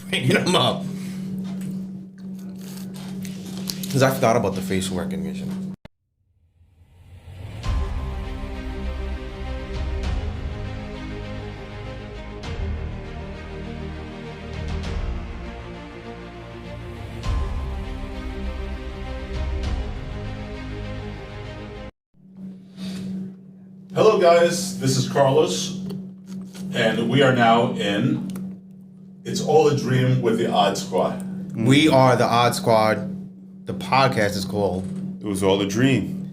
bringing them up. Because I forgot about the facial recognition. Hello guys, this is Carlos, and we are now in It's All a Dream with the Odd Squad. We are the Odd Squad. The podcast is called It Was All a Dream.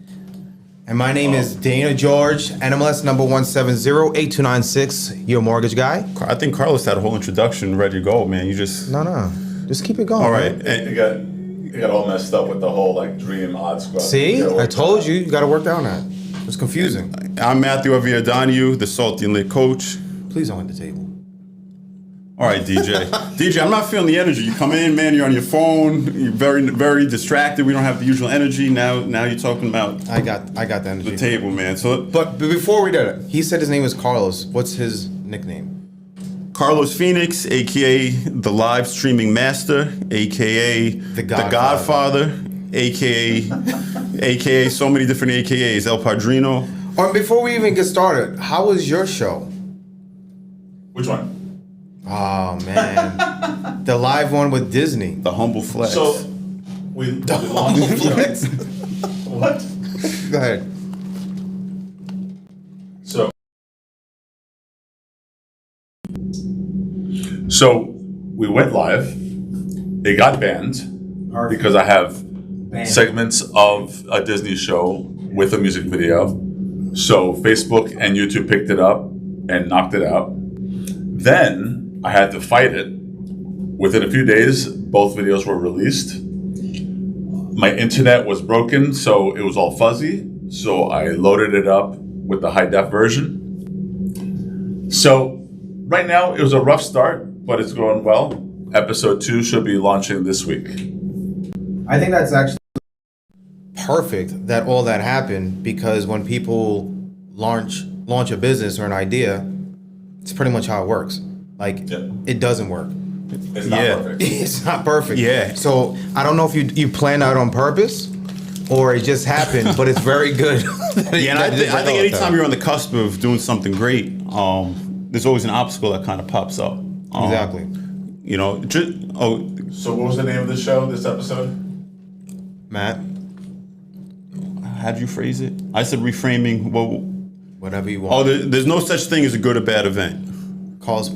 And my name is Dana George, NMLS number 1708296, your mortgage guy. I think Carlos had a whole introduction ready to go, man. You just... No. Just keep it going. All right. It got all messed up with the whole like Dream Odd Squad. See? I told you. You got to work down that. It's confusing. I'm Matthew Aviadaniu, the Salty and Lit coach. Please don't hit the table. All right, DJ. DJ, I'm not feeling the energy. You come in, man, you're on your phone. You're very, very distracted. We don't have the usual energy. Now you're talking about I got the energy. the table, man. So, But before we did it, he said his name is Carlos. What's his nickname? Carlos Phoenix, a.k.a. the live streaming master, a.k.a. The Godfather, a.k.a. so many different a.k.a.s, El Padrino. Before we even get started, how was your show? Which one? Oh, man. The live one with Disney. The humble flex. So we launched Flex. What? Go ahead. So we went live. It got banned because I have segments of a Disney show with a music video. So Facebook and YouTube picked it up and knocked it out. Then I had to fight it. Within a few days, both videos were released. My internet was broken, so it was all fuzzy. So I loaded it up with the high def version. So right now, it was a rough start, but it's going well. Episode 2 should be launching this week. I think that's actually perfect that all that happened, because when people launch a business or an idea, it's pretty much how it works. Like, It doesn't work. It's not perfect. It's not perfect. Yeah. So I don't know if you planned out on purpose or it just happened, but it's very good. Yeah, and I think anytime you're on the cusp of doing something great, there's always an obstacle that kind of pops up. Exactly. You know, So what was the name of the show this episode? Matt, how'd you phrase it? I said reframing. Well, whatever you want. oh, there's no such thing as a good or bad event. Carlos.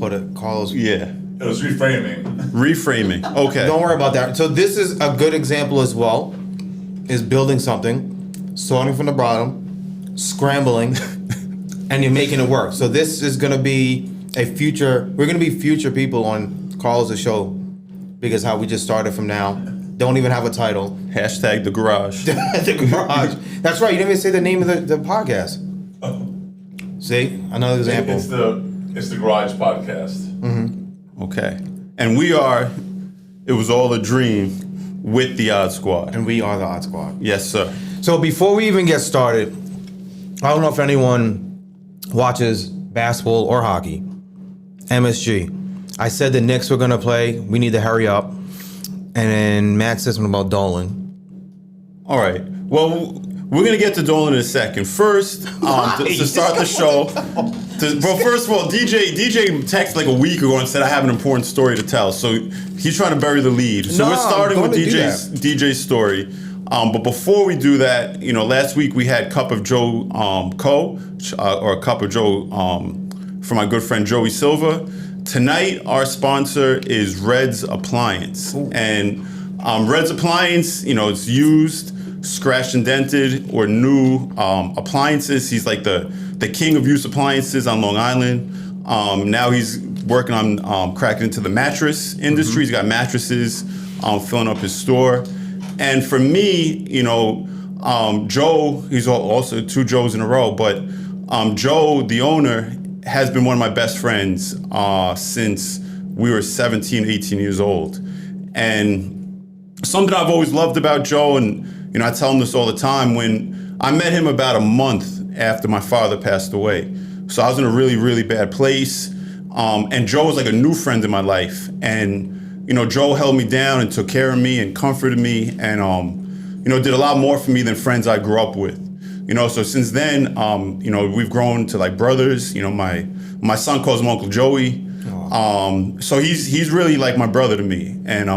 Yeah. It was Reframing. Reframing. Okay. Don't worry about that. So this is a good example as well, is building something, starting from the bottom, scrambling, and you're making it work. So this is going to be we're going to be future people on Carlos' show, because how we just started from now. Don't even have a title. Hashtag the garage. The garage. That's right. You didn't even say the name of the podcast. See? Another example. It's the Garage Podcast. Okay. And we are, It Was All a Dream with the Odd Squad. And we are the Odd Squad. Yes, sir. So before we even get started, I don't know if anyone watches basketball or hockey. MSG. I said the Knicks were going to play. We need to hurry up. And then Matt said something about Dolan. All right. Well, we're going to get to Dolan in a second. First, to start the show. First of all, DJ texted like a week ago and said I have an important story to tell. So he's trying to bury the lead. So we're starting with DJ's story. But before we do that, last week we had Cup of Joe or Cup of Joe from my good friend Joey Silva. Tonight, our sponsor is Red's Appliance. Ooh. And Red's Appliance, it's used, scratched and dented, or new appliances. He's like the king of used appliances on Long Island. Now he's working on cracking into the mattress industry. Mm-hmm. He's got mattresses filling up his store. And for me, Joe, he's also two Joes in a row, but Joe, the owner, has been one of my best friends since we were 17, 18 years old. And something I've always loved about Joe, and I tell him this all the time, when I met him about a month after my father passed away. So I was in a really, really bad place. And Joe was like a new friend in my life. And Joe held me down and took care of me and comforted me and, did a lot more for me than friends I grew up with. So since then, we've grown to like brothers. My son calls him Uncle Joey. So he's really like my brother to me. And,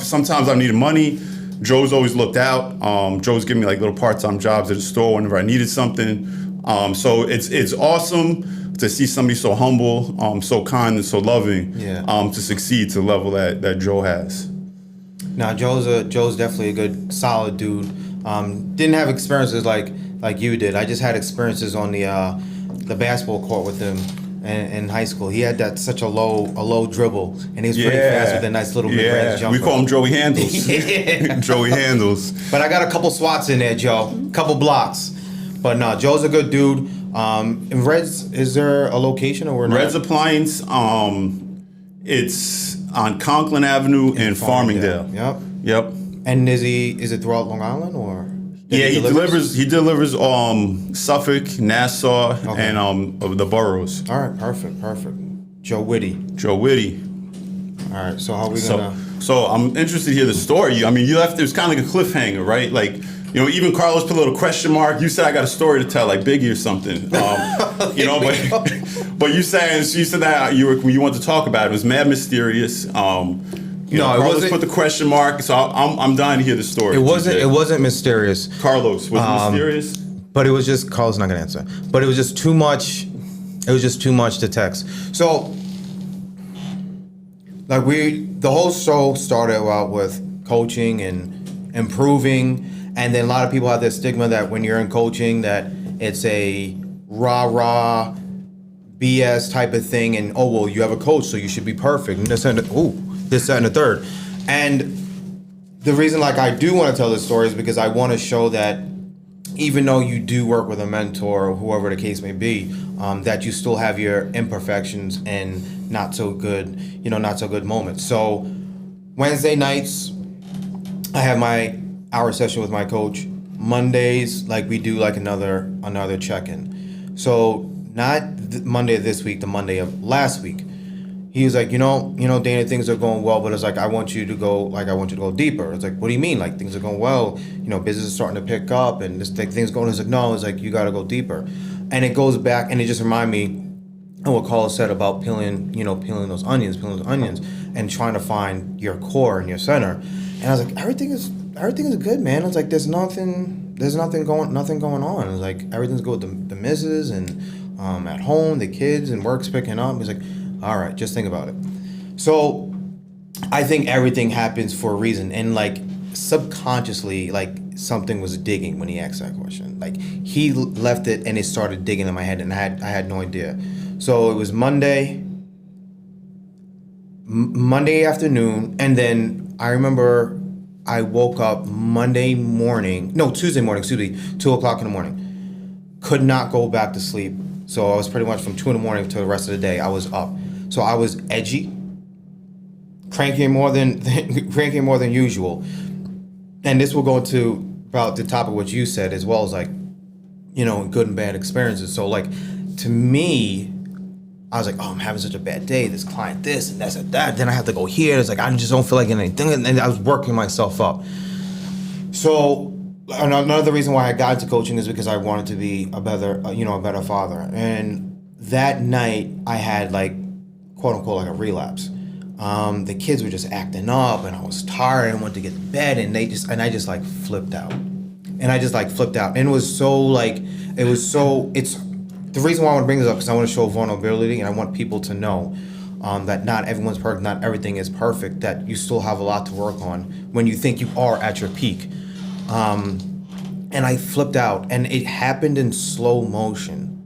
sometimes I've needed money. Joe's always looked out. Joe's given me like little part-time jobs at the store whenever I needed something. So it's awesome to see somebody so humble, so kind and so loving, to succeed to the level that Joe has. Now Joe's definitely a good, solid dude. Didn't have experiences like you did. I just had experiences on the basketball court with him in high school. He had such a low dribble, and he was pretty fast with a nice little mid-range jumper. We call him Joey Handles. Joey Handles. But I got a couple swats in there, Joe. Couple blocks. But no, Joe's a good dude. In Red's, is there a location or not? Red's Appliance, it's on Conklin Avenue in Farmingdale. Yep. And is it throughout Long Island or? He delivers Suffolk, Nassau, and the boroughs. All right, perfect. Joe Whitty. All right, so how are we gonna? So I'm interested to hear the story. I mean, you left. It was kind of like a cliffhanger, right? Like, even Carlos put a little question mark. You said I got a story to tell, like Biggie or something. But you said that you want to talk about it. It was mad mysterious. Carlos put the question mark, so I'm dying to hear the story. It wasn't mysterious. Carlos, was it mysterious? But it was just, Carlos not gonna answer. But it was just too much. It was just too much to text. So, the whole show started out with coaching and improving, and then a lot of people have this stigma that when you're in coaching that it's a rah BS type of thing, and you have a coach, so you should be perfect. And this, that, and the third. And the reason I do want to tell this story is because I want to show that even though you do work with a mentor or whoever the case may be, that you still have your imperfections and not so good moments. So Wednesday nights, I have my hour session with my coach. Mondays, we do another check-in. So not Monday of this week, the Monday of last week. He was like, Dana, things are going well, but it's like, I want you to go deeper. It's like, what do you mean? Things are going well, business is starting to pick up and things going, it's like, no, it's like, you got to go deeper. And it goes back and it just reminded me of what Carlos said about peeling those onions and trying to find your core and your center. And I was like, everything is good, man. It's like, there's nothing going on. It's like, everything's good with the missus and at home, the kids and work's picking up. He's like, all right, just think about it. So I think everything happens for a reason. And subconsciously, something was digging when he asked that question. He left it and it started digging in my head and I had no idea. So it was Monday afternoon. And then I remember I woke up Tuesday morning, 2:00 in the morning. Could not go back to sleep. So I was pretty much from 2 in the morning to the rest of the day, I was up. So I was edgy, cranky more than usual. And this will go into about the topic what you said, as well as good and bad experiences. So to me, I was like, I'm having such a bad day. This client, this and that's that. Then I have to go here. It's like I just don't feel like anything. And I was working myself up. So another reason why I got into coaching is because I wanted to be a better father. And that night I had quote unquote a relapse. The kids were just acting up and I was tired and went to get to bed and I just flipped out. And it was the reason why I want to bring this up because I want to show vulnerability and I want people to know that not everyone's perfect, not everything is perfect, that you still have a lot to work on when you think you are at your peak. And I flipped out and it happened in slow motion.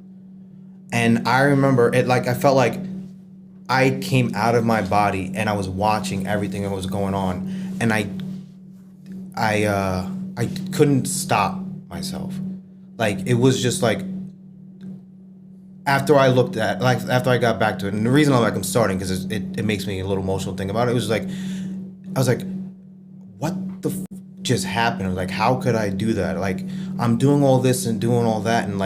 And I remember it I felt like I came out of my body and I was watching everything that was going on. And I couldn't stop myself. It was just after I got back to it, and the reason I'm starting because it makes me a little emotional thing about it. It was I was like, what the just happened? I was like, how could I do that? I'm doing all this and doing all that, and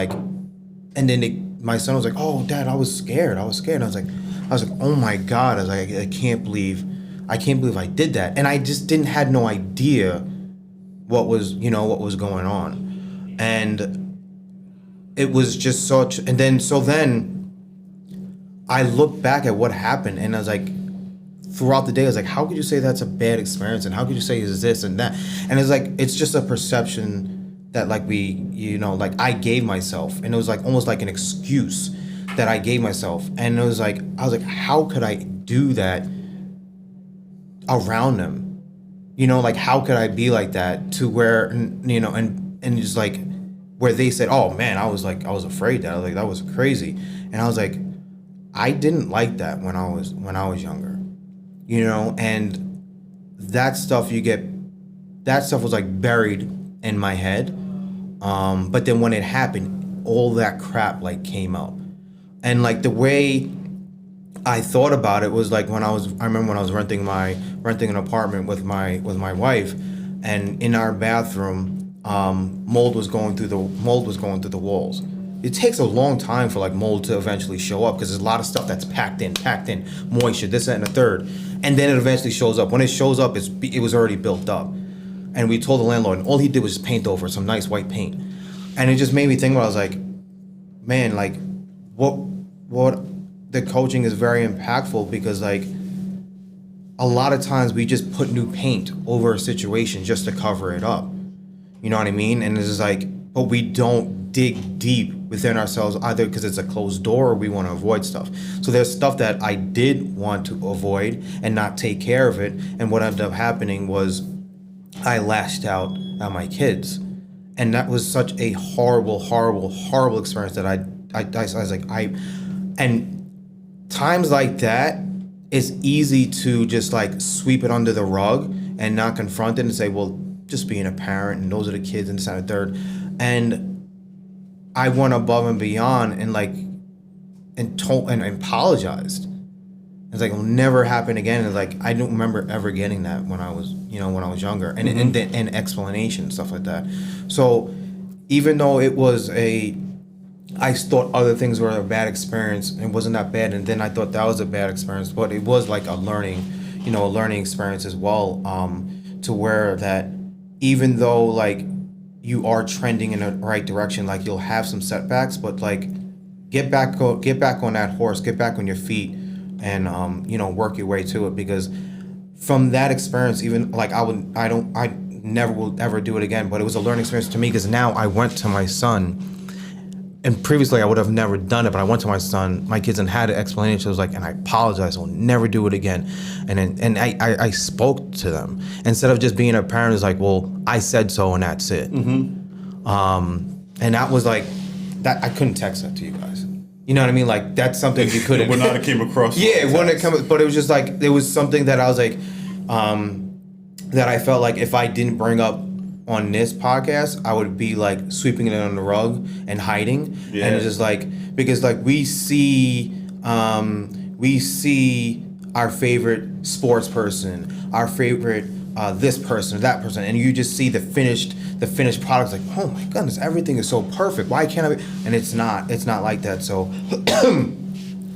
then my son was like, oh, Dad, I was scared. And I was like, oh my God. I was like, I can't believe I can't believe I did that. And I just had no idea what was going on. And it was just such, and then I looked back at what happened, and I was like, throughout the day, I was like, how could you say that's a bad experience? And how could you say is this and that? And it's like, it's just a perception that like like I gave myself, and it was like almost like an excuse that I gave myself. And it was like, I was like, how could I do that around them? Like, how could I be like that to where, and just like, where they said, oh man, I was afraid that. I was like, that was crazy. And I was like, I didn't like that when I was younger, and that stuff was like buried in my head. But then when it happened, all that crap like came out. And like the way I thought about it was like I remember when I was renting an apartment with my wife, and in our bathroom, mold was going through the walls. It takes a long time for like mold to eventually show up because there's a lot of stuff that's packed in, moisture, this, that, and the third, and then it eventually shows up. When it shows up, it was already built up, and we told the landlord, and all he did was just paint over some nice white paint, and it just made me think. I was like, man, like what the coaching is very impactful, because like a lot of times we just put new paint over a situation just to cover it up. You know what I mean? And it's just like, but we don't dig deep within ourselves, either because it's a closed door or we want to avoid stuff. So there's stuff that I did want to avoid and not take care of it. And what ended up happening was I lashed out at my kids. And that was such a horrible, horrible, horrible experience that I was like, and times like that, it's easy to just like sweep it under the rug and not confront it and say, well, just being a parent and those are the kids and this and the third. And I went above and beyond and like, and told and apologized. It's like, it'll never happen again. And like, I don't remember ever getting that when I was younger, and and explanation, stuff like that. So even though it was I thought other things were a bad experience and wasn't that bad, and then I thought that was a bad experience, but it was like a learning experience as well, to where that even though like you are trending in the right direction, like you'll have some setbacks, but like get back on that horse, get back on your feet, and work your way to it, because from that experience, even like I never will ever do it again, but it was a learning experience to me, because now I went to my son. And previously, I would have never done it, but I went to my kids, and had an explanation. I was like, and I apologize, I'll never do it again. And I spoke to them instead of just being a parent. Is like, well, I said so, and that's it. Mm-hmm. And that was like that. I couldn't text that to you guys. You know what I mean? Like that's something you couldn't. Would not have came across. Yeah, it wouldn't have come. But it was just like it was something that I was like, that I felt like if I didn't bring up on this podcast, I would be like sweeping it on the rug and hiding. Yeah. And it's just like, because like we see our favorite sports person, our favorite this person or that person, and you just see the finished product, like, oh my goodness, everything is so perfect. Why can't I be? And it's not like that. So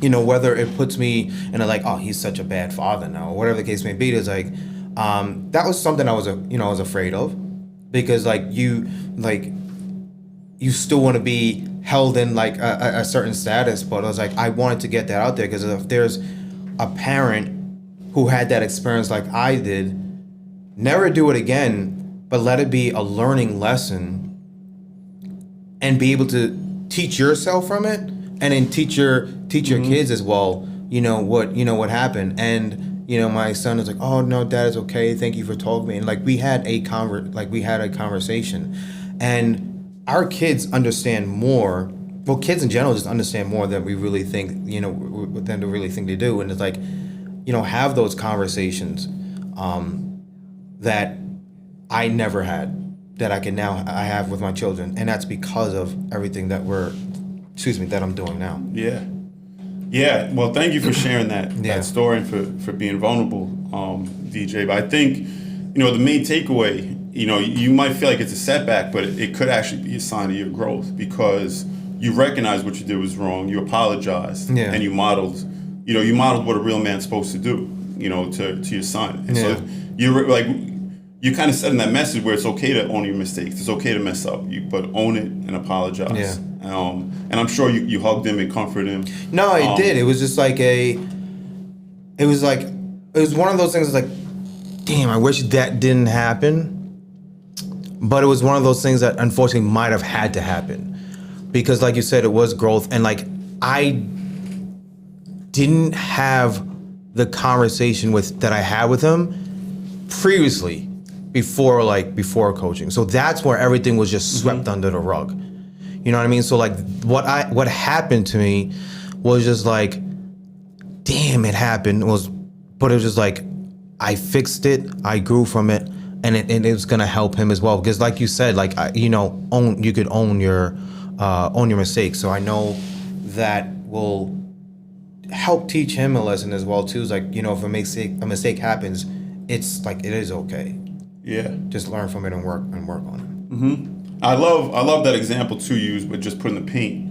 whether it puts me in a like, oh, he's such a bad father now, or whatever the case may be, it's like that was something I was afraid of. Because like you still want to be held in like a certain status, but I was like, I wanted to get that out there, because if there's a parent who had that experience like I did, never do it again, but let it be a learning lesson, and be able to teach yourself from it, and then teach your kids as well. What happened. And my son was like, "Oh no, Dad, it's okay. Thank you for talking to me." And like we had a conversation, and our kids understand more. Well, kids in general just understand more than we really think. Than they really think they do. And it's like, have those conversations that I never had, that I have with my children, and that's because of everything that I'm doing now. Yeah. Yeah, well, thank you for sharing that story and for being vulnerable, DJ. But I think, the main takeaway, you might feel like it's a setback, but it could actually be a sign of your growth, because you recognize what you did was wrong, you apologized, and you modeled what a real man's supposed to do, to your son. And Yeah. so you're like, you kind of said in that message where it's okay to own your mistakes. It's okay to mess up, but own it and apologize. Yeah. And I'm sure you hugged him and comforted him. No, it did. It was just like it was one of those things like, damn, I wish that didn't happen. But it was one of those things that unfortunately might have had to happen. Because like you said, it was growth. And like, I didn't have the conversation that I had with him previously before coaching. So that's where everything was just swept under the rug. You know what I mean? So like what happened to me was just like, damn, it happened. But it was just like, I fixed it, I grew from it, and it was gonna help him as well. Because like you said, like you could own your mistakes. So I know that will help teach him a lesson as well too. It's like, if a mistake happens, it's like it is okay. Yeah. Just learn from it and work on it. I love that example too used with just putting the paint,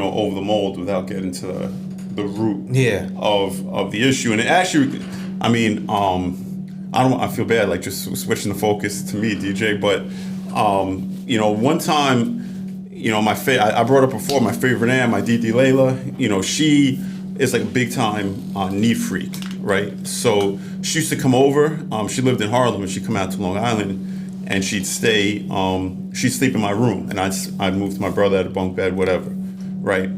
over the mold without getting to the root of the issue. And it actually, I mean, I feel bad like just switching the focus to me, DJ, but one time, I brought up before my favorite aunt, my Didi Layla, she is like a big time neat freak, right? So she used to come over. She lived in Harlem, and she'd come out to Long Island, and she'd stay. She'd sleep in my room, and I'd move to my brother at a bunk bed, whatever, right?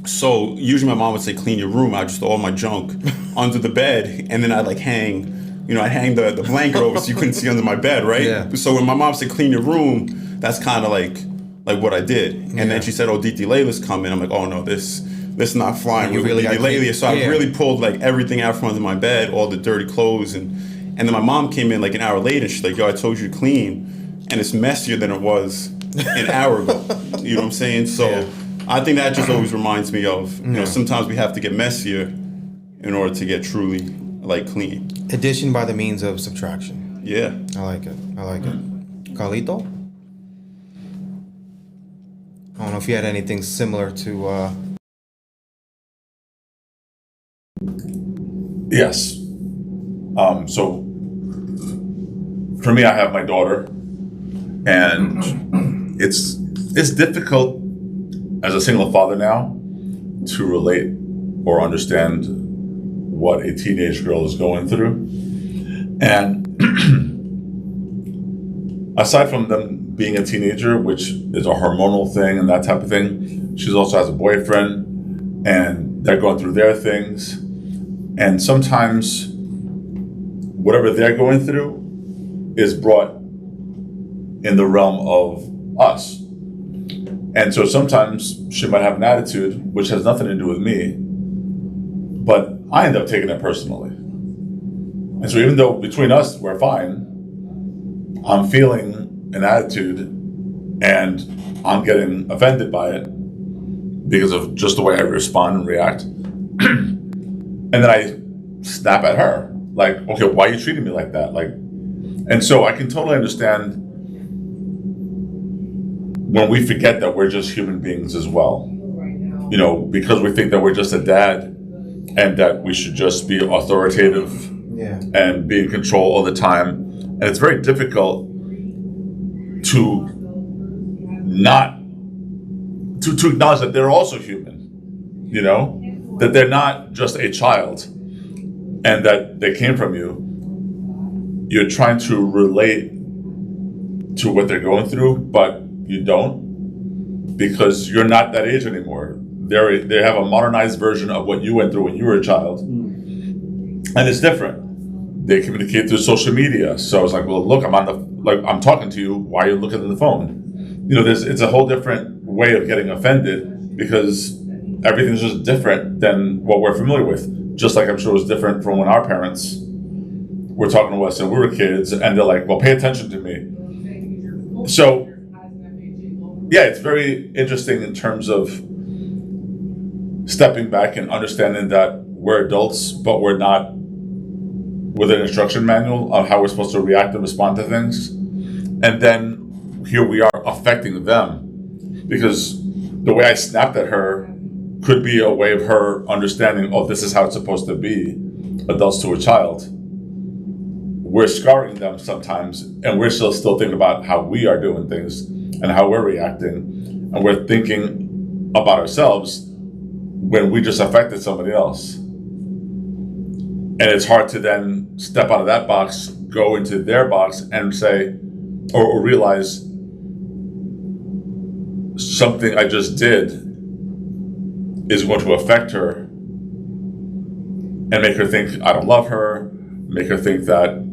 So usually my mom would say, "Clean your room." I'd just throw all my junk under the bed, and then I'd like hang. I'd hang the blanket over so you couldn't see under my bed, right? Yeah. So when my mom said, "Clean your room," that's kind of like what I did. And then she said, "Oh, Didi Layla's coming." I'm like, "Oh no, this is not flying with really Didi Layla." So I really pulled like everything out from under my bed, all the dirty clothes, and then my mom came in like an hour later. And she's like, "Yo, I told you to clean, and it's messier than it was an hour ago." You know what I'm saying? So I think that just always reminds me of sometimes we have to get messier in order to get truly like clean. Addition by the means of subtraction. Yeah. I like it. Carlito? I don't know if you had anything similar to... Yes. So for me, I have my daughter, and it's difficult as a single father now to relate or understand what a teenage girl is going through. And aside from them being a teenager, which is a hormonal thing and that type of thing, she also has a boyfriend, and they're going through their things. And sometimes whatever they're going through is brought in the realm of us. And so sometimes she might have an attitude which has nothing to do with me, but I end up taking it personally. And so even though between us we're fine, I'm feeling an attitude and I'm getting offended by it because of just the way I respond and react. And then I snap at her, like, okay, why are you treating me like that? Like, and so I can totally understand when we forget that we're just human beings as well. Because we think that we're just a dad and that we should just be authoritative and be in control all the time. And it's very difficult to acknowledge that they're also human, that they're not just a child and that they came from you. You're trying to relate to what they're going through, but you don't, because you're not that age anymore. They have a modernized version of what you went through when you were a child, and it's different. They communicate through social media, so it's like, well, look, I'm talking to you. Why are you looking at the phone? It's a whole different way of getting offended because everything's just different than what we're familiar with. Just like I'm sure it was different from when our parents were talking to us and we were kids, and they're like, well, pay attention to me. So, yeah, it's very interesting in terms of stepping back and understanding that we're adults, but we're not with an instruction manual on how we're supposed to react and respond to things. And then here we are affecting them because the way I snapped at her could be a way of her understanding, oh, this is how it's supposed to be. adults to a child, we're scarring them sometimes, and we're still thinking about how we are doing things and how we're reacting, and we're thinking about ourselves when we just affected somebody else. And it's hard to then step out of that box, go into their box, and say, or realize something I just did is going to affect her and make her think I don't love her, make her think that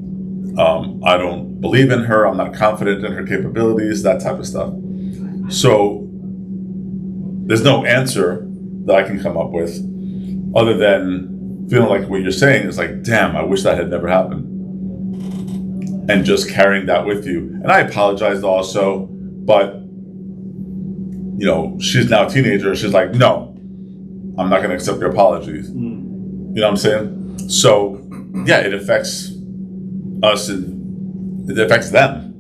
I don't believe in her, I'm not confident in her capabilities, that type of stuff. So there's no answer that I can come up with other than feeling like what you're saying is like, damn, I wish that had never happened. And just carrying that with you. And I apologized also, but you know, she's now a teenager. She's like, no, I'm not going to accept your apologies. You know what I'm saying? So, yeah, it affects us and it affects them.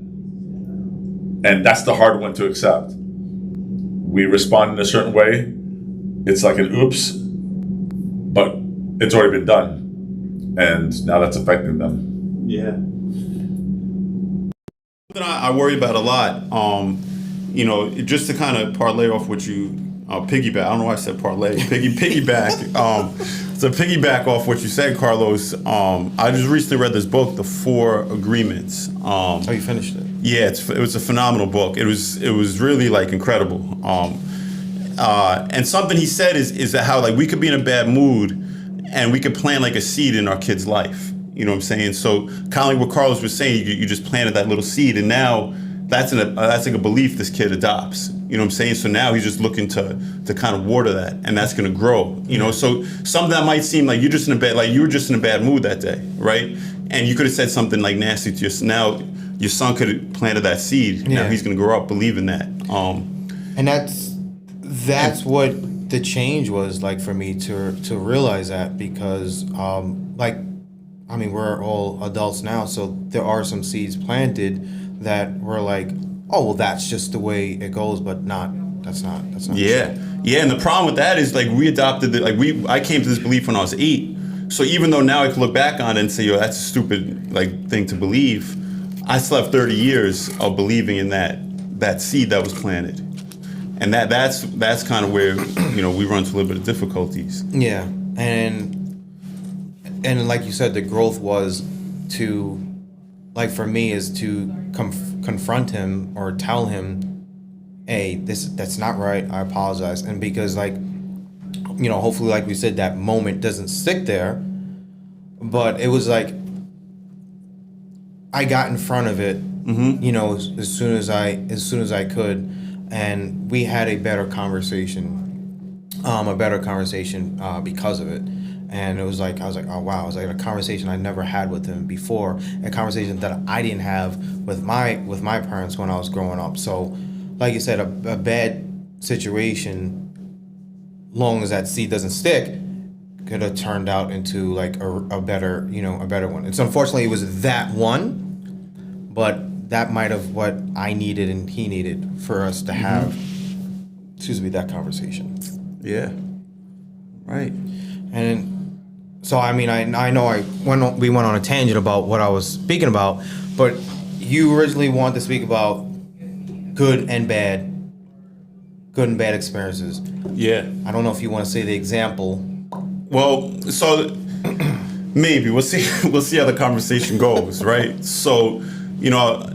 And that's the hard one to accept. We respond in a certain way. It's like an oops, but it's already been done. And now that's affecting them. Yeah. Something I worry about a lot, you know, just to kind of parlay off what you piggyback. I don't know why I said parlay. Piggyback. To piggyback off what you said, Carlos. I just recently read this book, The Four Agreements. Oh, you finished it? Yeah, it was a phenomenal book. It was really like incredible. And something he said is that how like we could be in a bad mood, and we could plant like a seed in our kid's life. You know what I'm saying? So kind of like what Carlos was saying, you just planted that little seed, and now that's like a belief this kid adopts. You know what I'm saying? So now he's just looking to kind of water that, and that's going to grow. You know, so something that might seem like you were just in a bad mood that day, right? And you could have said something like nasty to now your son could have planted that seed. Yeah. Now he's going to grow up believing that. And that's what the change was like for me to realize that, because like, I mean, we're all adults now, so there are some seeds planted that were like, oh, well, that's just the way it goes, but that's not. Yeah, yeah, and the problem with that is like we adopted I came to this belief when I was 8. So even though now I can look back on it and say, yo, that's a stupid like thing to believe, I still have 30 years of believing in that seed that was planted, and that's kind of where you know we run into a little bit of difficulties. Yeah, and like you said, the growth was to, like for me, is to confront him or tell him, hey, that's not right, I apologize. And because like, you know, hopefully like we said, that moment doesn't stick there, but it was like I got in front of it, you know, as soon as I could, and we had a better conversation because of it. And it was like, I was like, oh wow, it was like a conversation I never had with him before, a conversation that I didn't have with my parents when I was growing up. So, like you said, a bad situation, long as that seed doesn't stick, could have turned out into like a better one. It's unfortunately it was that one, but that might have what I needed and he needed for us to have, that conversation. Yeah, right. And so, I mean, I know we went on a tangent about what I was speaking about, but you originally wanted to speak about good and bad experiences. Yeah. I don't know if you want to say the example. Well, so maybe we'll see how the conversation goes, right? So, you know,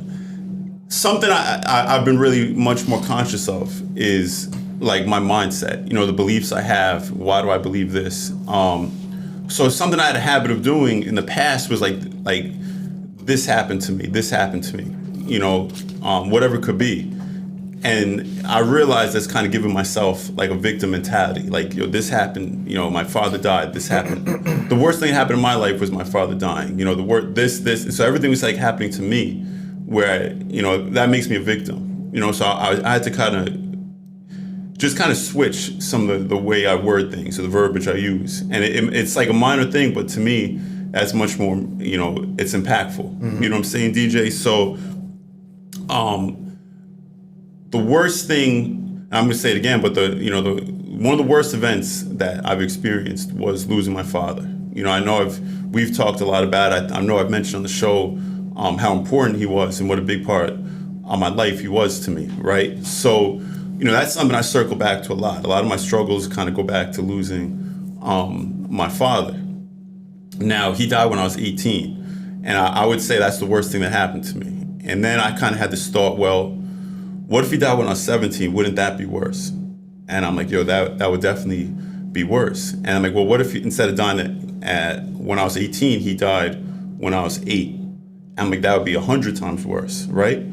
something I've been really much more conscious of is like my mindset, you know, the beliefs I have. Why do I believe this? So something I had a habit of doing in the past was like this happened to me, you know, whatever it could be. And I realized that's kind of giving myself like a victim mentality. Like, yo, this happened, you know, my father died, this happened. The worst thing that happened in my life was my father dying. You know, so everything was like happening to me where, you know, that makes me a victim. You know, so I had to kind of switch some of the way I word things, or the verbiage I use. And it's like a minor thing, but to me, that's much more, you know, it's impactful. You know what I'm saying, DJ? So, the worst thing, I'm gonna say it again, but one of the worst events that I've experienced was losing my father. I know we've talked a lot about it. I know I've mentioned on the show how important he was and what a big part of my life he was to me, right? So, that's something I circle back to a lot. A lot of my struggles kind of go back to losing my father. Now, he died when I was 18, and I would say that's the worst thing that happened to me. And then I kind of had this thought, well, what if he died when I was 17? Wouldn't that be worse? And I'm like, yo, that would definitely be worse. And I'm like, well, what if instead of dying when I was 18, he died when I was 8? I'm like, that would be 100 times worse, right?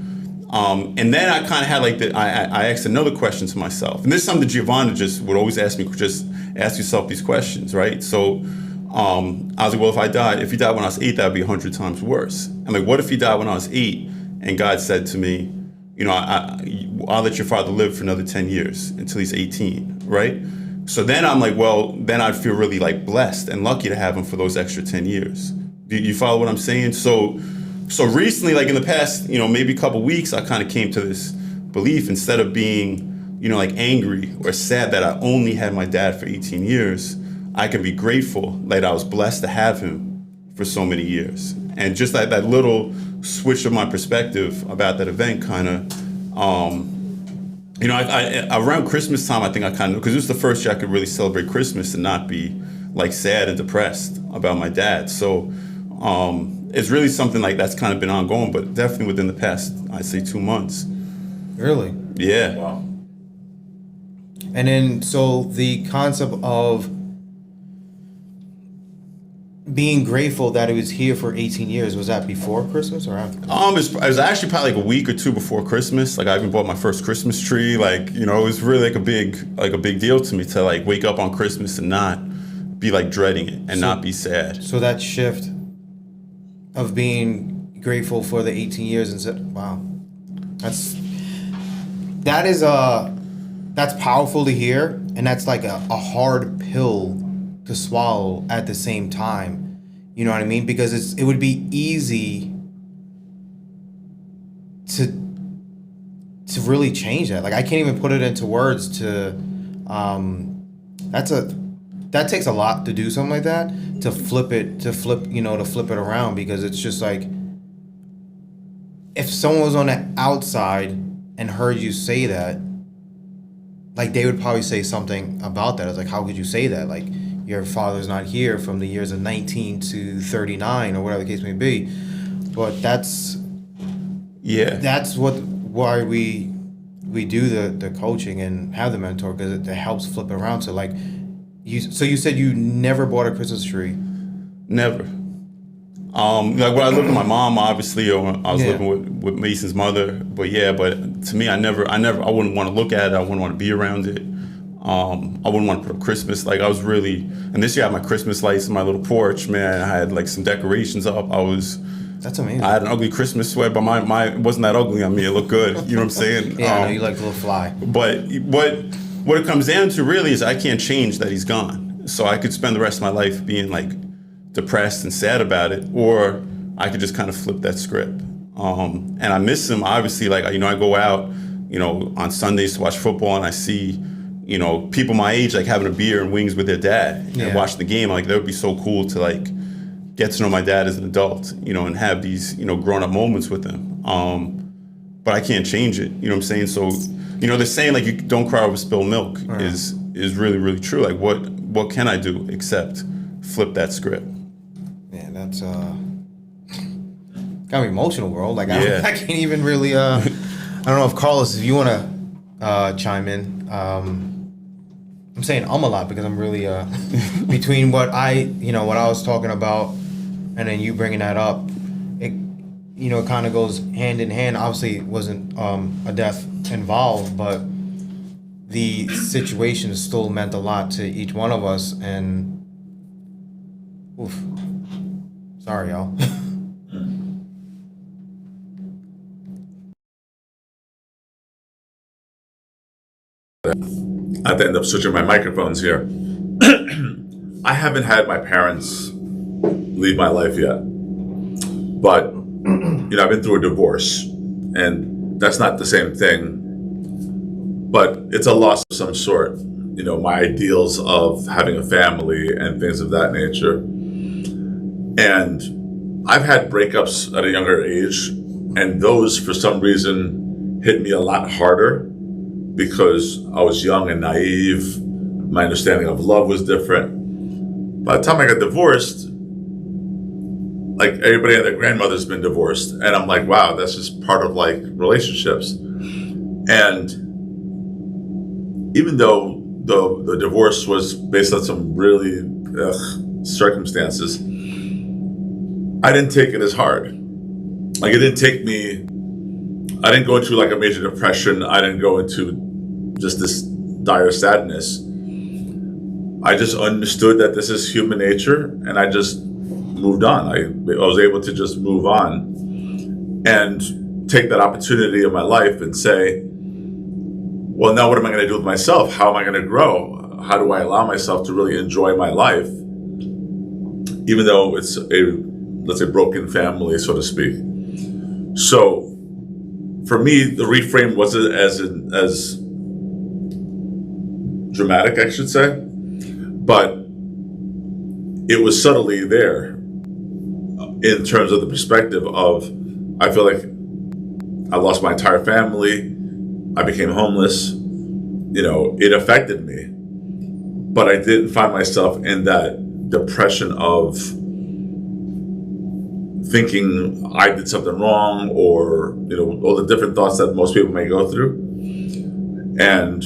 And then I kind of had I asked another question to myself. And this is something Giovanna just would always ask me, just ask yourself these questions, right? So I was like, well, if he died when I was 8, that would be 100 times worse. I'm like, what if he died when I was 8 and God said to me, I'll let your father live for another 10 years until he's 18, right? So then I'm like, well, then I'd feel really blessed and lucky to have him for those extra 10 years. Do you follow what I'm saying? So recently, in the past, maybe a couple weeks, I kind of came to this belief, instead of being, angry or sad that I only had my dad for 18 years, I can be grateful that I was blessed to have him for so many years. And just that little switch of my perspective about that event kind of, I around Christmas time, I think I kind of, because it was the first year I could really celebrate Christmas and not be sad and depressed about my dad. So it's really something that's kind of been ongoing, but definitely within the past, I'd say 2 months. Really? Yeah. Wow. And then, so the concept of being grateful that it was here for 18 years, was that before Christmas or after Christmas? It was actually probably a week or two before Christmas. I even bought my first Christmas tree. It was really a big deal to me to wake up on Christmas and not be dreading it and not be sad. So that shift of being grateful for the 18 years and said, wow, that's powerful to hear, and that's a hard pill to swallow at the same time. You know what I mean? Because it would be easy to really change that. I can't even put it into words to that takes a lot to do something like that, to flip it around, because it's just if someone was on the outside and heard you say that, they would probably say something about that. It's how could you say that? Your father's not here from the years of 19 to 39 or whatever the case may be. But that's why we do the coaching and have the mentor, because it helps flip it around. So you said you never bought a Christmas tree. Never. When I lived with my mom, obviously, or I was living with Mason's mother. But to me, I wouldn't want to look at it. I wouldn't want to be around it. I wouldn't want to put up Christmas. And this year I had my Christmas lights in my little porch, man. I had some decorations up. That's amazing. I had an ugly Christmas sweater, but my it wasn't that ugly on me. It looked good. You know what I'm saying? Yeah, I know you like the little fly. But what it comes down to really is I can't change that he's gone. So I could spend the rest of my life being depressed and sad about it, or I could just kind of flip that script. And I miss him, obviously. I go out, on Sundays to watch football, and I see, people my age having a beer and wings with their dad and watching the game. That would be so cool to get to know my dad as an adult, and have these, grown up moments with him. But I can't change it. You know what I'm saying? So, they're saying you don't cry over spilled milk is really, really true. What can I do except flip that script? Yeah, that's got me emotional, bro. I can't even really. I don't know if Carlos, if you want to chime in. I'm saying a lot because I'm really between what I was talking about, and then you bringing that up. It kind of goes hand in hand. Obviously, it wasn't a death involved, but the situation still meant a lot to each one of us. And oof, sorry, y'all. I have to end up switching my microphones here. I haven't had my parents leave my life yet, but I've been through a divorce, and that's not the same thing. But it's a loss of some sort. My ideals of having a family and things of that nature. And I've had breakups at a younger age, and those, for some reason, hit me a lot harder because I was young and naive. My understanding of love was different. By the time I got divorced, like everybody and their grandmother's been divorced. And I'm like, wow, that's just part of like relationships. And even though the divorce was based on some really circumstances, I didn't take it as hard. Like it didn't take me, I didn't go into like a major depression. I didn't go into just this dire sadness. I just understood that this is human nature, and I just moved on. I was able to just move on and take that opportunity in my life and say, well, now what am I going to do with myself? How am I going to grow? How do I allow myself to really enjoy my life, even though it's let's say, broken family, so to speak? So for me, the reframe wasn't as dramatic, I should say, but it was subtly there in terms of the perspective of, I feel like I lost my entire family. I became homeless. It affected me, but I didn't find myself in that depression of thinking I did something wrong, or all the different thoughts that most people may go through. And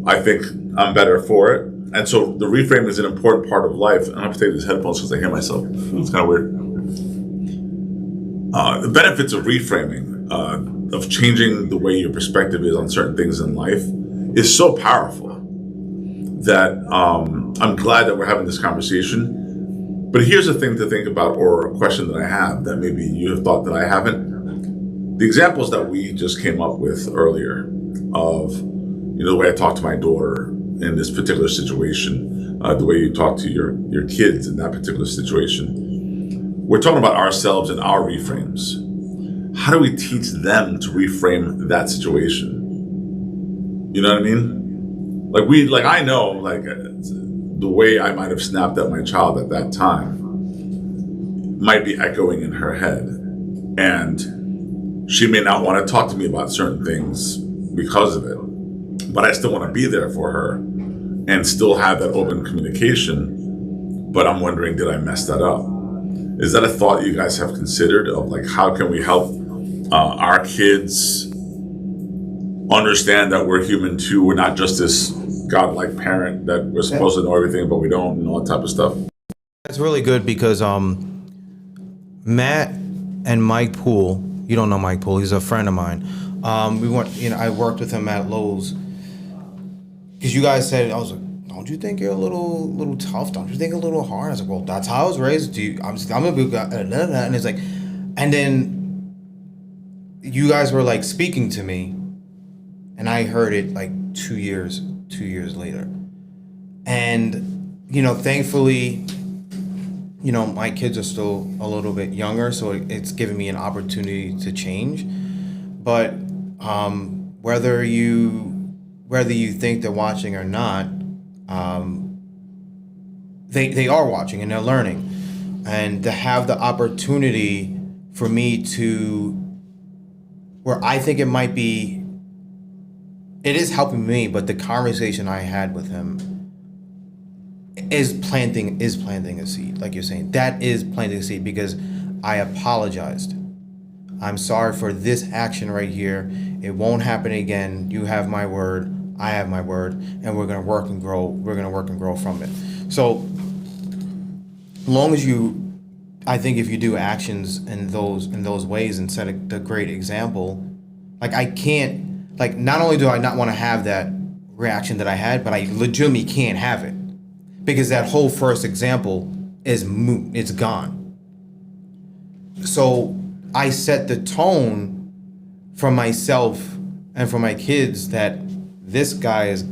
I think I'm better for it. And so the reframe is an important part of life. I have to take these headphones because I hear myself. It's kind of weird. The benefits of reframing, of changing the way your perspective is on certain things in life, is so powerful that I'm glad that we're having this conversation. But here's a thing to think about, or a question that I have that maybe you have thought that I haven't. The examples that we just came up with earlier of, the way I talk to my daughter in this particular situation, the way you talk to your kids in that particular situation. We're talking about ourselves and our reframes. How do we teach them to reframe that situation? You know what I mean? Like I know, the way I might have snapped at my child at that time might be echoing in her head. And she may not want to talk to me about certain things because of it. But I still want to be there for her and still have that open communication. But I'm wondering, did I mess that up? Is that a thought you guys have considered of how can we help our kids understand that we're human too? We're not just this godlike parent that we're supposed to know everything, but we don't, and all that type of stuff. That's really good because Matt and Mike Poole, you don't know Mike Poole, he's a friend of mine. I worked with him at Lowe's. Because you guys said, I was like, don't you think you're a little tough? Don't you think a little hard? I was like, well, that's how I was raised. I'm gonna be, and it's like, and then you guys were like speaking to me, and I heard it like 2 years later, and thankfully, my kids are still a little bit younger, so it's given me an opportunity to change, but whether you think they're watching or not, they are watching and they're learning. And to have the opportunity for me to, where I think it is helping me, but the conversation I had with him is planting a seed. Like you're saying, that is planting a seed, because I apologized. I'm sorry for this action right here. It won't happen again. You have my word. I have my word, and we're gonna work and grow. We're gonna work and grow from it. So, long as I think if you do actions in those ways and set the great example, I can't, not only do I not want to have that reaction that I had, but I legitimately can't have it, because that whole first example is moot. It's gone. So I set the tone for myself and for my kids that this guy is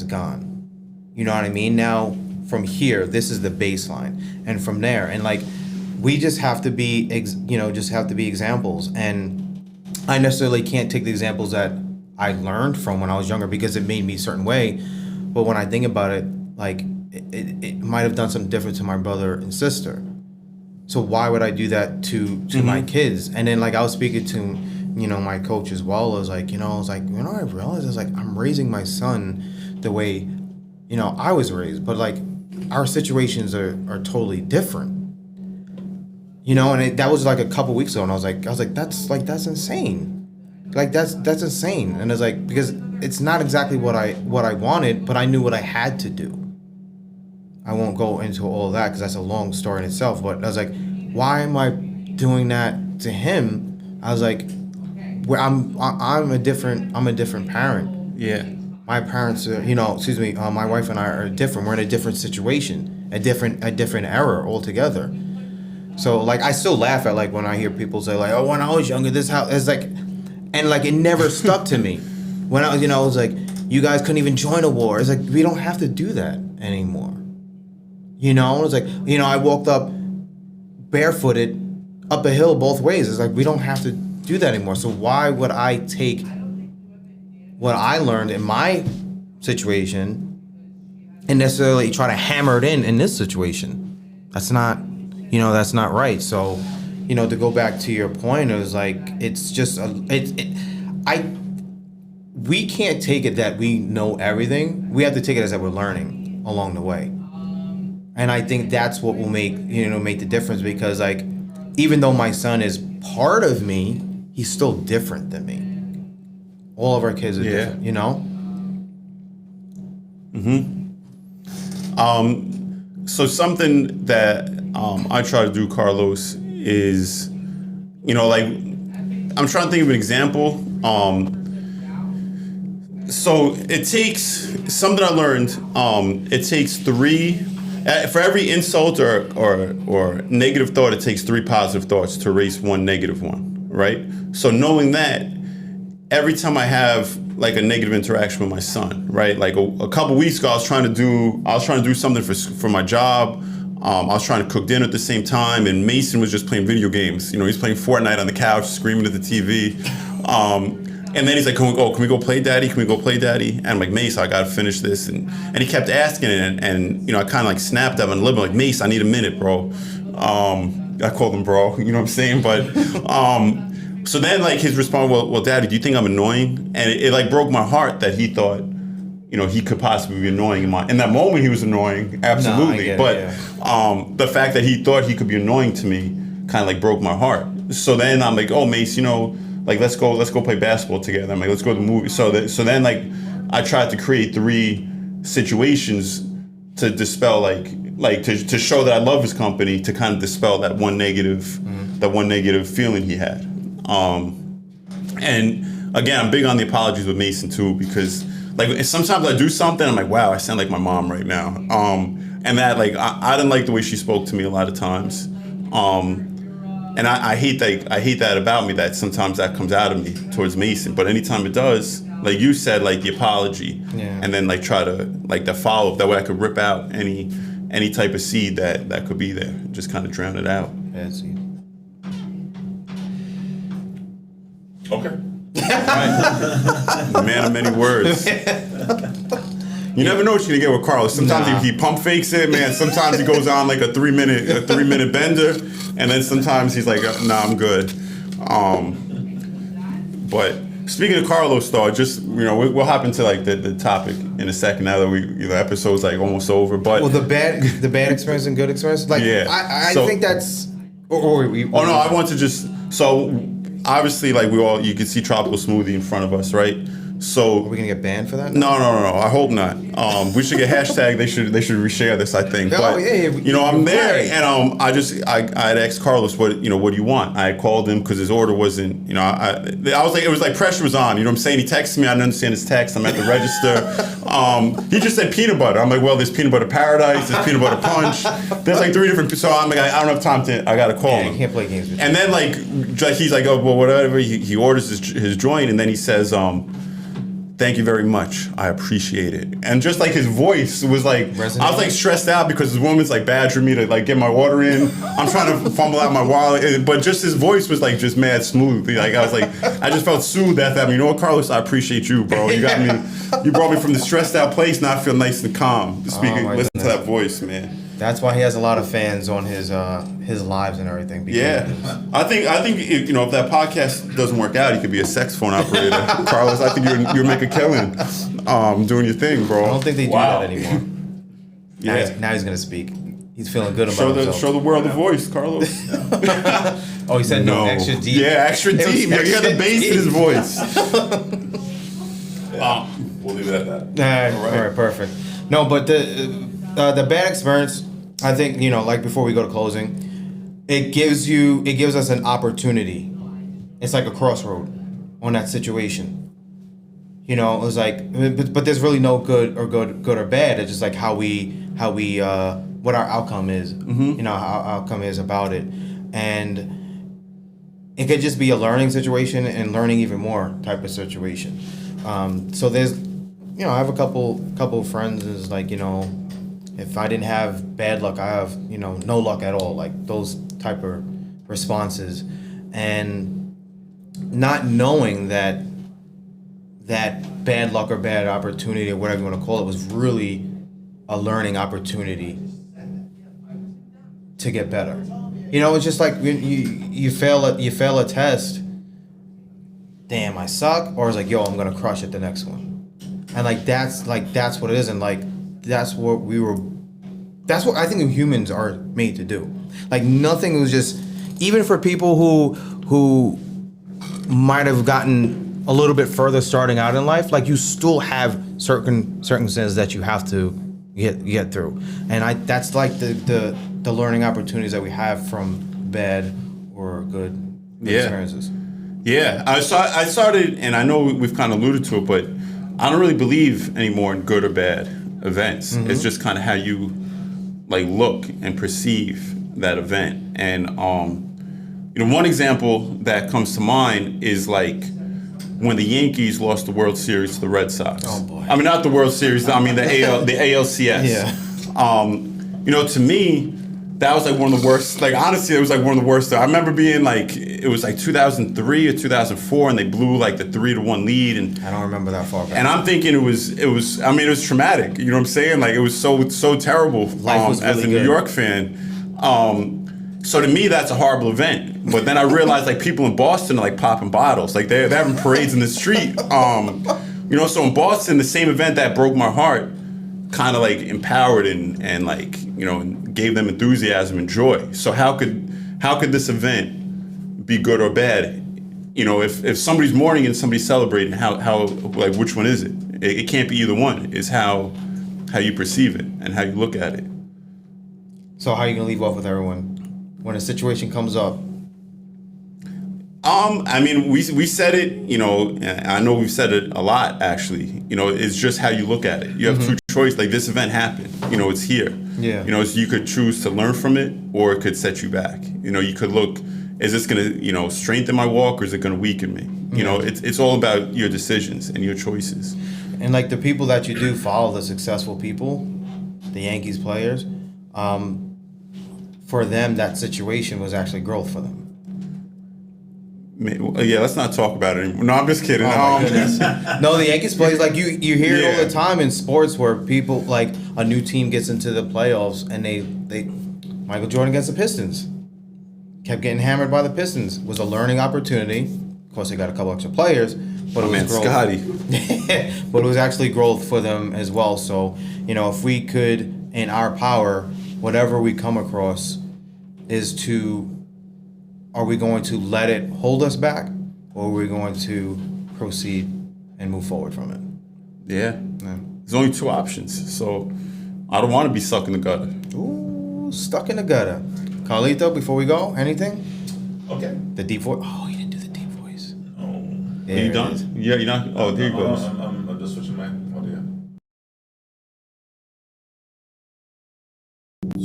gone. You know what I mean? Now from here, this is the baseline, and from there, and we just have to be examples. And I necessarily can't take the examples that I learned from when I was younger because it made me a certain way. But when I think about it, it might have done something different to my brother and sister. So why would I do that to my kids? And then like I was speaking to, my coach as well. I was like, I realized I was like, I'm raising my son the way, I was raised, but like our situations are totally different. That was like a couple weeks ago, and I was like, that's insane. Like that's insane. And it's like, because it's not exactly what I wanted, but I knew what I had to do. I won't go into all of that because that's a long story in itself. But I was like, why am I doing that to him? I was like, where I'm a different parent. Yeah. My parents are, my wife and I are different. We're in a different situation, a different era altogether. So like I still laugh at like when I hear people say like, oh, when I was younger, this how it's like, and like it never stuck to me. When I was, it was like, you guys couldn't even join a war. It's like we don't have to do that anymore. It's like, I walked up barefooted up a hill both ways. It's like we don't have to do that anymore. So why would I take what I learned in my situation and necessarily try to hammer it in this situation? That's not, that's not right. So, to go back to your point, it was like it's just we can't take it that we know everything. We have to take it as that we're learning along the way. And I think that's what will make the difference, because like even though my son is part of me, he's still different than me. All of our kids are different, So something that I try to do, Carlos, is, like I'm trying to think of an example. So it takes something I learned. It takes three. For every insult or negative thought, it takes 3 positive thoughts to erase 1 negative one, right? So knowing that, every time I have like a negative interaction with my son, right? Like a couple weeks ago, I was trying to do something for my job. I was trying to cook dinner at the same time, and Mason was just playing video games. He's playing Fortnite on the couch, screaming at the TV. And then he's like, can we go play, Daddy? Can we go play, Daddy? And I'm like, Mace, I gotta finish this. And he kept asking it, and I kind of like snapped at him a little bit, like, Mace, I need a minute, bro. I called him bro, you know what I'm saying? But so then like his response, well, Daddy, do you think I'm annoying? And it like broke my heart that he thought, he could possibly be annoying. In that moment, he was annoying, absolutely. No, but the fact that he thought he could be annoying to me kind of like broke my heart. So then I'm like, oh, Mace, like let's go play basketball together. I'm like, let's go to the movie. So then like I tried to create 3 situations to dispel like to show that I love his company, to kind of dispel that one negative feeling he had. And again, I'm big on the apologies with Mason too, because like sometimes I do something, I'm like, wow, I sound like my mom right now. And that like I didn't like the way she spoke to me a lot of times. And I hate that about me, that sometimes that comes out of me towards Mason. But anytime it does, like you said, like the apology, and then like try to like the follow up. That way I could rip out any type of seed that could be there, just kind of drown it out. Bad seed. Okay. Man of many words. You never know what you're gonna get with Carlos. Sometimes he pump fakes it, man. Sometimes he goes on like a 3-minute bender, and then sometimes he's like, nah, I'm good. But speaking of Carlos, though, just we'll hop into like the topic in a second. Now that the episode's like almost over, but the bad experience and good experience, like I think that's. I want to just obviously like you can see Tropical Smoothie in front of us, right? So are we gonna get banned for that? No. I hope not. We should get hashtag. They should reshare this, I think. But I'm there, and I'd asked Carlos what do you want. I called him because his order wasn't. I was like, it was like pressure was on. You know what I'm saying? He texted me. I didn't understand his text. I'm at the register. He just said peanut butter. I'm like, well, there's peanut butter paradise. There's peanut butter punch. There's like 3 different. So I'm like, I don't have time to. I gotta call him. You can't play games with And then like he's like, oh well, whatever. He orders his joint, and then he says, thank you very much. I appreciate it. And just like his voice was like, I was like stressed out because this woman's like badgering me to like get my order in. I'm trying to fumble out my wallet, but just his voice was like just mad smooth. Like I was like, I just felt soothed after that. You know what, Carlos? I appreciate you, bro. You got me. You brought me from the stressed out place. Now I feel nice and calm. Listen to that voice, man. That's why he has a lot of fans on his lives and everything. Yeah, I think if, if that podcast doesn't work out, you could be a sex phone operator, Carlos. I think you're making a killing, doing your thing, bro. I don't think they do that anymore. Yeah. Now he's gonna speak. He's feeling good about himself. Show the world the voice, Carlos. Oh, he said no extra deep. Yeah, extra deep. He had the bass in his voice. We'll leave it at that. All right, perfect. No, but the bad experience, I think, like before we go to closing, it gives us an opportunity. It's like a crossroad on that situation. It was like, but there's really no good or bad. It's just like how we what our outcome is. Mm-hmm. How our outcome is about it, and it could just be a learning situation and learning even more type of situation. So there's, I have a couple of friends is like, if I didn't have bad luck, I have, no luck at all, like those type of responses, and not knowing that bad luck or bad opportunity or whatever you want to call it was really a learning opportunity to get better. It's just like you fail a test. Damn, I suck, or it's like, yo, I'm gonna crush it the next one, and that's what it is, and that's what I think humans are made to do. Like nothing was just, even for people who might have gotten a little bit further starting out in life, like you still have certain circumstances that you have to get through, and that's like the learning opportunities that we have from bad or good experiences. Yeah, I started, and I know we've kind of alluded to it, but I don't really believe anymore in good or bad events. Mm-hmm. It's just kind of how you look and perceive that event. And one example that comes to mind is when the Yankees lost the World Series to the Red Sox. Oh boy! I mean, not the World Series. I mean the ALCS. Yeah. To me, that was one of the worst. Honestly, it was one of the worst. I remember being it was 2003 or 2004, and they blew the 3-1 lead. And I don't remember that far back. And I'm thinking it was. I mean, it was traumatic. You know what I'm saying? It was so terrible. Life was really as a good. New York fan. So to me, that's a horrible event. But then I realized people in Boston are popping bottles. They're having parades in the street. So in Boston, the same event that broke my heart kind of empowered and gave them enthusiasm and joy. So how could this event be good or bad? If somebody's mourning and somebody's celebrating, how which one is it? It can't be either one. It's how you perceive it and how you look at it. So how are you gonna leave off with everyone when a situation comes up? I mean, we said it, I know we've said it a lot, actually. It's just how you look at it. You have two choices. This event happened. It's here. Yeah. You could choose to learn from it, or it could set you back. You could look, is this going to, strengthen my walk, or is it going to weaken me? It's all about your decisions and your choices. And the people that you do follow, the successful people, the Yankees players, for them, that situation was actually growth for them. Yeah, let's not talk about it anymore. No, I'm just kidding. Oh my goodness. No, the Yankees players, you hear it all the time in sports where people, a new team gets into the playoffs and they Michael Jordan against the Pistons, kept getting hammered by the Pistons, was a learning opportunity. Of course, they got a couple extra players, but it was growth. Scotty. But it was actually growth for them as well. So, if we could, in our power, whatever we come across, are we going to let it hold us back, or are we going to proceed and move forward from it? Yeah. There's only two options. So I don't want to be stuck in the gutter. Ooh, stuck in the gutter. Carlito, before we go, anything? Okay. The deep voice. Oh, you didn't do the deep voice. No. Yeah, Are you done? Yeah, you're not. Oh, there you go. I'm just switching my audio.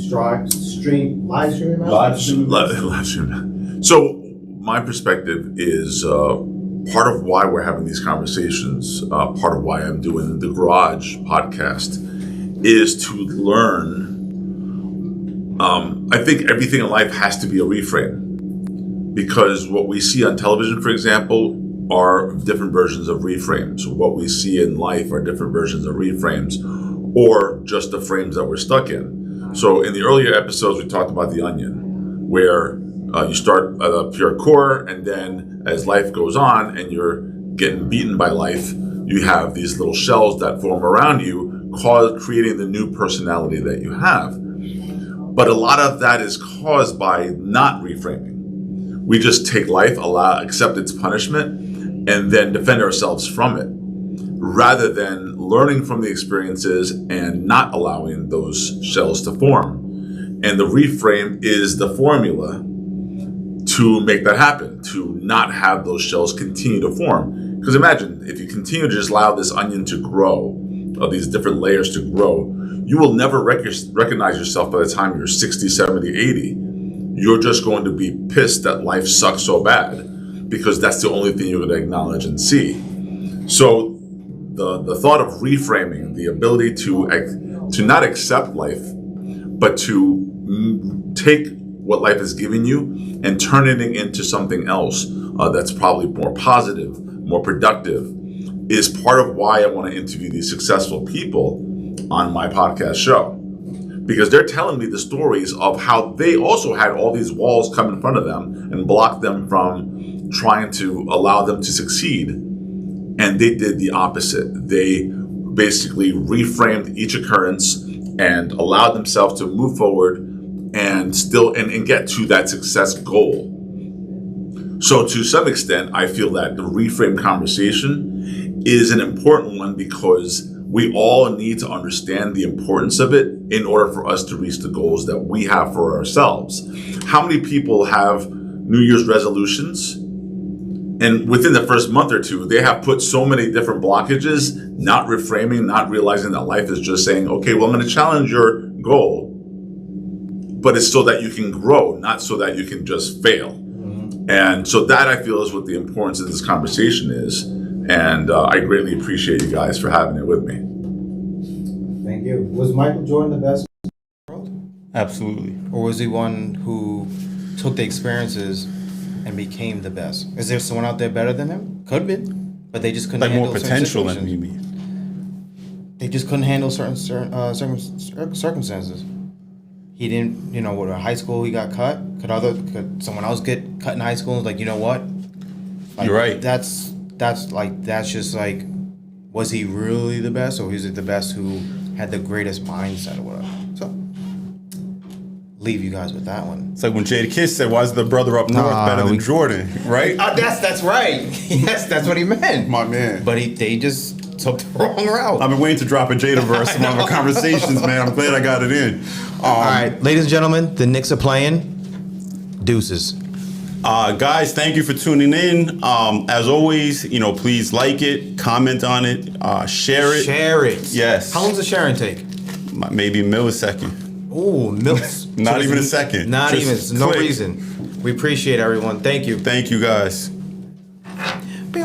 Live stream. Live stream. So my perspective is part of why we're having these conversations, part of why I'm doing the Garage podcast, is to learn. I think everything in life has to be a reframe, because what we see on television, for example, are different versions of reframes. What we see in life are different versions of reframes, or just the frames that we're stuck in. So in the earlier episodes, we talked about the onion, where you start at a pure core, and then as life goes on and you're getting beaten by life, you have these little shells that form around you, creating the new personality that you have. But a lot of that is caused by not reframing. We just take life, accept its punishment, and then defend ourselves from it, rather than learning from the experiences and not allowing those shells to form. And the reframe is the formula to make that happen, to not have those shells continue to form. Because imagine, if you continue to just allow this onion to grow, or these different layers to grow, you will never recognize yourself by the time you're 60, 70, 80. You're just going to be pissed that life sucks so bad, because that's the only thing you're going to acknowledge and see. So the thought of reframing, the ability to not accept life, but to take what life has given you and turn it into something else that's probably more positive, more productive, is part of why I want to interview these successful people on my podcast show. Because they're telling me the stories of how they also had all these walls come in front of them and block them from trying to allow them to succeed. And they did the opposite. They basically reframed each occurrence and allowed themselves to move forward and get to that success goal. So to some extent, I feel that the reframe conversation is an important one, because we all need to understand the importance of it in order for us to reach the goals that we have for ourselves. How many people have New Year's resolutions, and within the first month or two, they have put so many different blockages, not reframing, not realizing that life is just saying, okay, well, I'm going to challenge your goal, but it's so that you can grow, not so that you can just fail. And so that, I feel, is what the importance of this conversation is. And I greatly appreciate you guys for having it with me. Thank you. Was Michael Jordan the best in the world? Absolutely. Or was he one who took the experiences and became the best? Is there someone out there better than him? Could have been, but they just couldn't Like handle more certain potential than situations. you mean. They just couldn't handle certain circumstances. He didn't, with high school he got cut. Could someone else get cut in high school? Like, you know what? Like, You're right. That's just like, was he really the best, or was it the best who had the greatest mindset or whatever? So, leave you guys with that one. It's like when Jada Kiss said, "Why is the brother up north better than Jordan?" Right? That's right. Yes, that's what he meant. My man. But they just took the wrong route. I've been waiting to drop a Jada verse in one of our conversations, man. I'm glad I got it in. All right, ladies and gentlemen, the Knicks are playing. Deuces. Guys, thank you for tuning in. As always, please like it, comment on it, share it. Share it. Yes. How long does the sharing take? Maybe a millisecond. Ooh, mills. Not even a second. Not Just even. No click. reason. We appreciate everyone. Thank you. Thank you, guys. I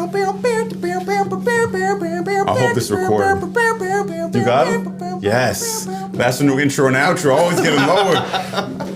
hope this recorded. You got it? Yes. That's the new intro and outro. Always getting lower.